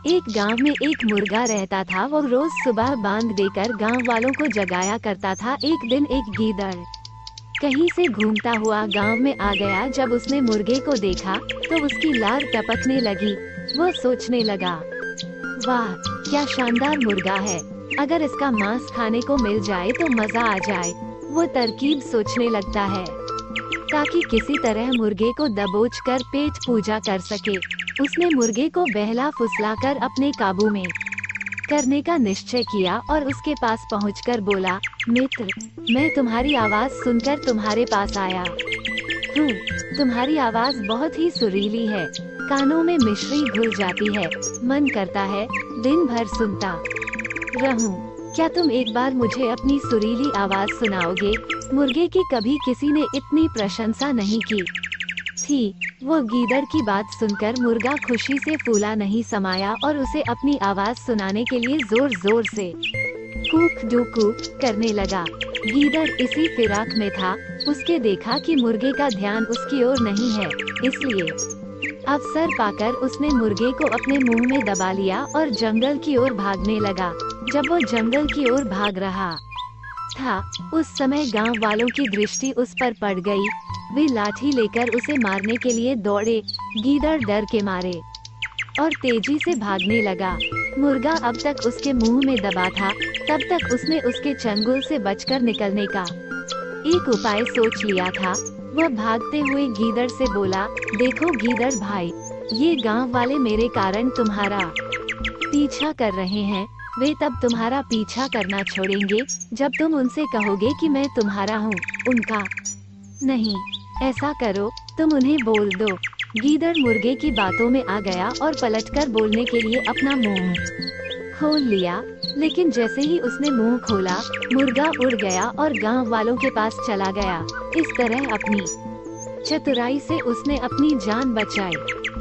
एक गांव में एक मुर्गा रहता था। वो रोज सुबह बांग देकर गांव वालों को जगाया करता था। एक दिन एक गीदड़ कहीं से घूमता हुआ गांव में आ गया। जब उसने मुर्गे को देखा तो उसकी लार टपकने लगी। वो सोचने लगा, वाह क्या शानदार मुर्गा है, अगर इसका मांस खाने को मिल जाए तो मजा आ जाए। वो तरकीब सोचने लगता है ताकि किसी तरह मुर्गे को दबोच कर पेट पूजा कर सके। उसने मुर्गे को बहला फुसलाकर अपने काबू में करने का निश्चय किया और उसके पास पहुंचकर बोला, मित्र, मैं तुम्हारी आवाज सुनकर तुम्हारे पास आया हूँ। तुम्हारी आवाज बहुत ही सुरीली है, कानों में मिश्री घुल जाती है, मन करता है दिन भर सुनता रहूं। क्या तुम एक बार मुझे अपनी सुरीली आवाज सुनाओगे? मुर्गे की कभी किसी ने इतनी प्रशंसा नहीं की थी। वो गीदड़ की बात सुनकर मुर्गा खुशी से फूला नहीं समाया और उसे अपनी आवाज सुनाने के लिए जोर जोर से कूक डू कूक करने लगा। गीदड़ इसी फिराक में था। उसके देखा कि मुर्गे का ध्यान उसकी ओर नहीं है, इसलिए अवसर पाकर उसने मुर्गे को अपने मुंह में दबा लिया और जंगल की ओर भागने लगा। जब वो जंगल की ओर भाग रहा था, उस समय गांव वालों की दृष्टि उस पर पड़ गई। वे लाठी लेकर उसे मारने के लिए दौड़े। गीदड़ डर के मारे और तेजी से भागने लगा। मुर्गा अब तक उसके मुंह में दबा था। तब तक उसने उसके चंगुल से बचकर निकलने का एक उपाय सोच लिया था। वह भागते हुए गीदड़ से बोला, देखो गीदड़ भाई, ये गांव वाले मेरे कारण तुम्हारा पीछा कर रहे हैं। वे तब तुम्हारा पीछा करना छोड़ेंगे जब तुम उनसे कहोगे कि मैं तुम्हारा हूँ, उनका नहीं। ऐसा करो, तुम उन्हें बोल दो। गीदड़ मुर्गे की बातों में आ गया और पलटकर बोलने के लिए अपना मुंह खोल लिया, लेकिन जैसे ही उसने मुंह खोला, मुर्गा उड़ गया और गांव वालों के पास चला गया। इस तरह अपनी चतुराई से उसने अपनी जान बचाई।